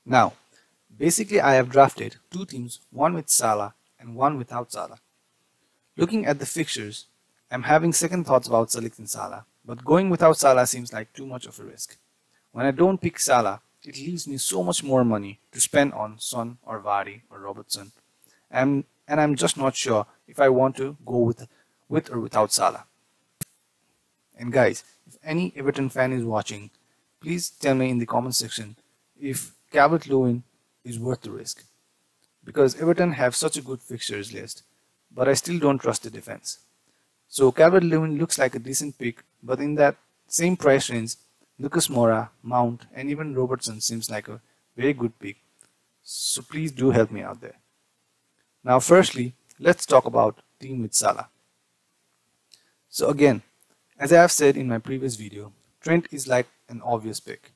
Now, basically I have drafted two teams, one with Salah and one without Salah. Looking at the fixtures, I'm having second thoughts about selecting Salah, but going without Salah seems like too much of a risk. When I don't pick Salah, it leaves me so much more money to spend on Son or Vardy or Robertson, and I'm just not sure if I want to go with or without Salah. And guys, if any Everton fan is watching, please tell me in the comment section if Calvert-Lewin is worth the risk. Because Everton have such a good fixtures list, but I still don't trust the defense. So Calvert-Lewin looks like a decent pick, but in that same price range, Lucas Mora, Mount, and even Robertson seems like a very good pick. So please do help me out there. Now firstly, let's talk about team with Salah. So again, as I have said in my previous video, Trent is like an obvious pick.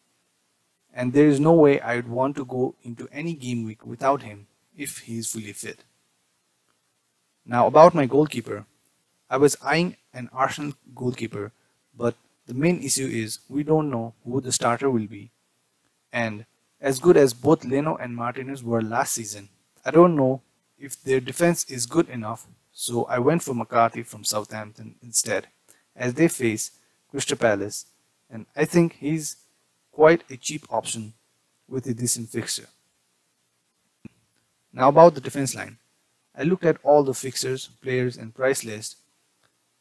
And there is no way I would want to go into any game week without him if he is fully fit. Now about my goalkeeper, I was eyeing an Arsenal goalkeeper, but the main issue is we don't know who the starter will be. And as good as both Leno and Martinez were last season, I don't know if their defense is good enough, so I went for McCarthy from Southampton instead, as they face Crystal Palace, and I think he's quite a cheap option with a decent fixture. Now about the defense line, I looked at all the fixtures, players and price list,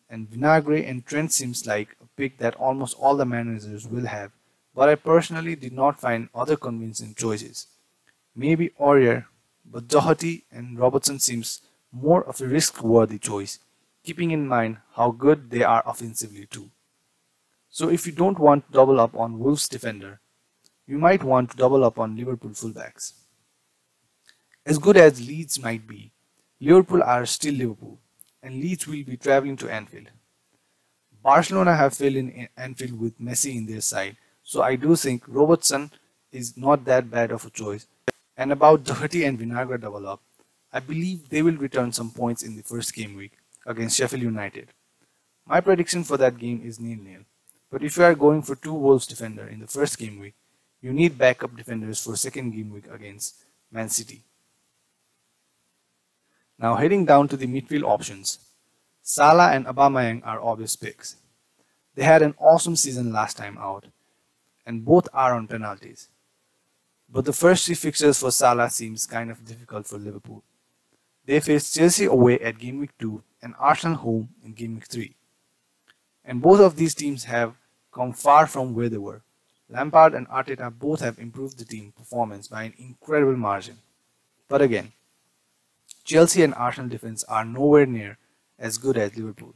and Vinagre and Trent seems like a pick that almost all the managers will have, but I personally did not find other convincing choices. Maybe Aurier, but Doherty and Robertson seems more of a risk-worthy choice, keeping in mind how good they are offensively too. So if you don't want to double up on Wolves defender, you might want to double up on Liverpool fullbacks. As good as Leeds might be, Liverpool are still Liverpool, and Leeds will be travelling to Anfield. Barcelona have failed in Anfield with Messi in their side, so I do think Robertson is not that bad of a choice. And about Doherty and Vinagre double up, I believe they will return some points in the first game week against Sheffield United. My prediction for that game is 0-0, but if you are going for two Wolves defender in the first game week, you need backup defenders for second game week against Man City. Now heading down to the midfield options, Salah and Aubameyang are obvious picks. They had an awesome season last time out, and both are on penalties. But the first three fixtures for Salah seems kind of difficult for Liverpool. They face Chelsea away at Gameweek 2 and Arsenal home in Gameweek 3. And both of these teams have come far from where they were. Lampard and Arteta both have improved the team performance by an incredible margin. But again, Chelsea and Arsenal defense are nowhere near as good as Liverpool.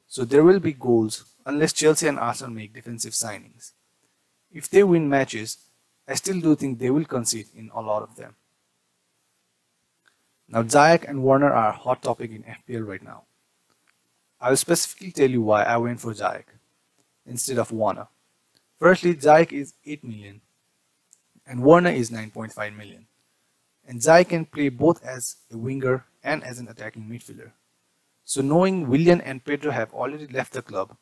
So there will be goals unless Chelsea and Arsenal make defensive signings. If they win matches, I still do think they will concede in a lot of them. Now Ziyech and Werner are a hot topic in FPL right now. I will specifically tell you why I went for Ziyech instead of Werner. Firstly, Ziyech is 8 million and Werner is 9.5 million. And Ziyech can play both as a winger and as an attacking midfielder. So knowing Willian and Pedro have already left the club,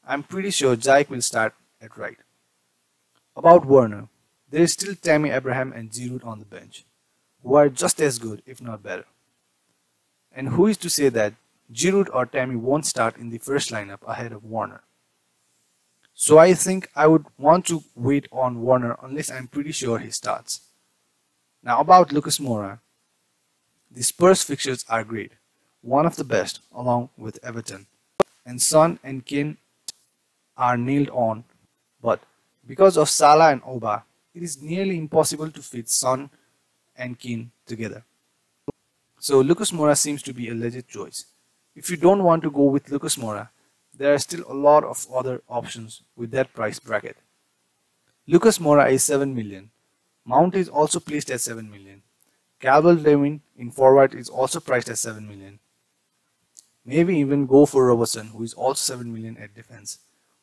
I'm pretty sure Ziyech will start at right. About Werner, there is still Tammy Abraham and Giroud on the bench, who are just as good if not better. And who is to say that Giroud or Tammy won't start in the first lineup ahead of Werner? So I think I would want to wait on Werner unless I'm pretty sure he starts. Now about Lucas Mora, the Spurs fixtures are great, one of the best along with Everton, and Son and Kane are nailed on, but because of Salah and Oba, it is nearly impossible to fit Son and Kane together. So Lucas Mora seems to be a legit choice. If you don't want to go with Lucas Mora, there are still a lot of other options with that price bracket. Lucas Mora is 7 million. Mount is also placed at 7 million. Calvert-Lewin in forward is also priced at 7 million. Maybe even go for Robertson, who is also 7 million at defense,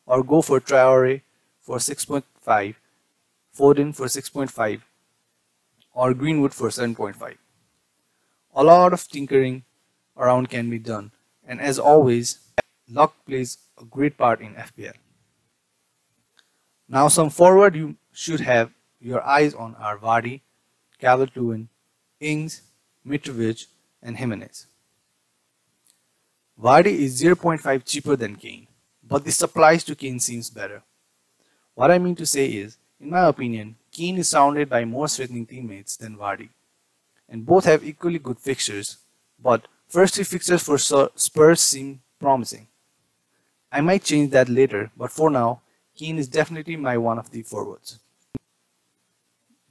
or go for Traore for 6.5, Foden for 6.5, or Greenwood for 7.5. A lot of tinkering around can be done, and as always, luck plays a great part in FPL. Now some forward you should have your eyes on are Vardy, Calvert-Lewin, Ings, Mitrovic, and Jimenez. Vardy is 0.5 cheaper than Kane, but the supplies to Kane seems better. What I mean to say is, in my opinion, Kane is surrounded by more threatening teammates than Vardy, and both have equally good fixtures, but first three fixtures for Spurs seem promising. I might change that later, but for now, Kane is definitely my one of the forwards.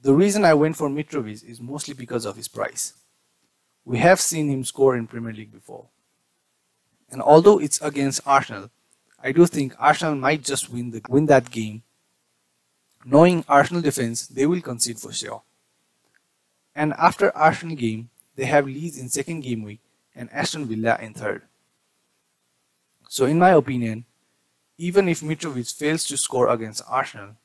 The reason I went for Mitrovic is mostly because of his price. We have seen him score in Premier League before. And although it's against Arsenal, I do think Arsenal might just win that game. Knowing Arsenal defense, they will concede for sure. And after Arsenal game, they have Leeds in second game week and Aston Villa in third. So in my opinion, even if Mitrovic fails to score against Arsenal,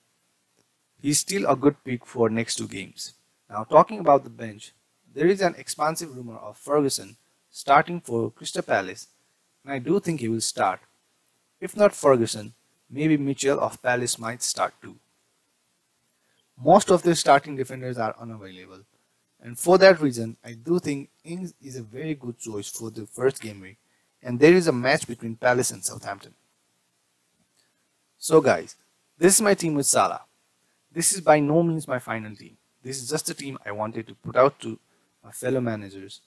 he's still a good pick for next two games. Now talking about the bench, there is an expansive rumor of Ferguson starting for Crystal Palace, and I do think he will start. If not Ferguson, maybe Mitchell of Palace might start too. Most of their starting defenders are unavailable, and for that reason, I do think Ings is a very good choice for the first game week, and there is a match between Palace and Southampton. So guys, this is my team with Salah. This is by no means my final team. This is just a team I wanted to put out to my fellow managers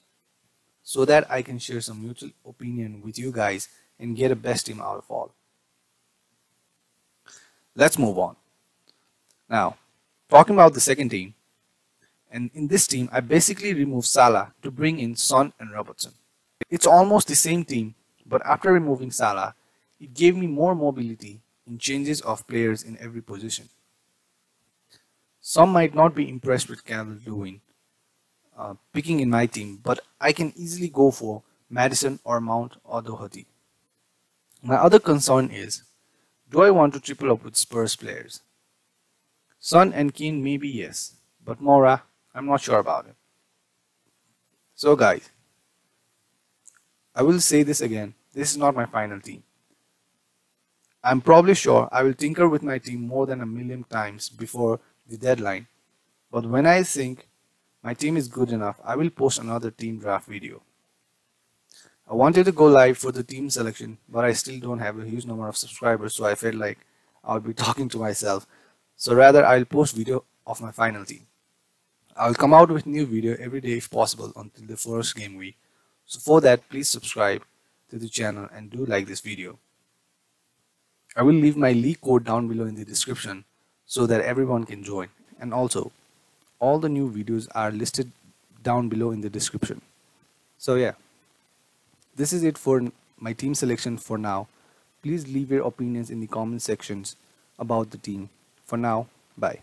so that I can share some mutual opinion with you guys and get a best team out of all. Let's move on. Now, talking about the second team, and in this team I basically removed Salah to bring in Son and Robertson. It's almost the same team, but after removing Salah, it gave me more mobility in changes of players in every position. Some might not be impressed with Calvert-Lewin picking in my team, but I can easily go for Maddison or Mount or Doherty. My other concern is, do I want to triple up with Spurs players? Son and Kane maybe yes, but Mora, I'm not sure about it. So guys, I will say this again, this is not my final team. I'm probably sure I will tinker with my team more than a million times before the deadline, but when I think my team is good enough, I will post another team draft video. I wanted to go live for the team selection, but I still don't have a huge number of subscribers, so I felt like I would be talking to myself. So rather, I'll post video of my final team. I'll come out with new video every day if possible until the first game week. So for that, please subscribe to the channel and do like this video. I will leave my league code down below in the description so that everyone can join. And also, all the new videos are listed down below in the description. So yeah, this is it for my team selection for now. Please leave your opinions in the comment sections about the team. For now, bye.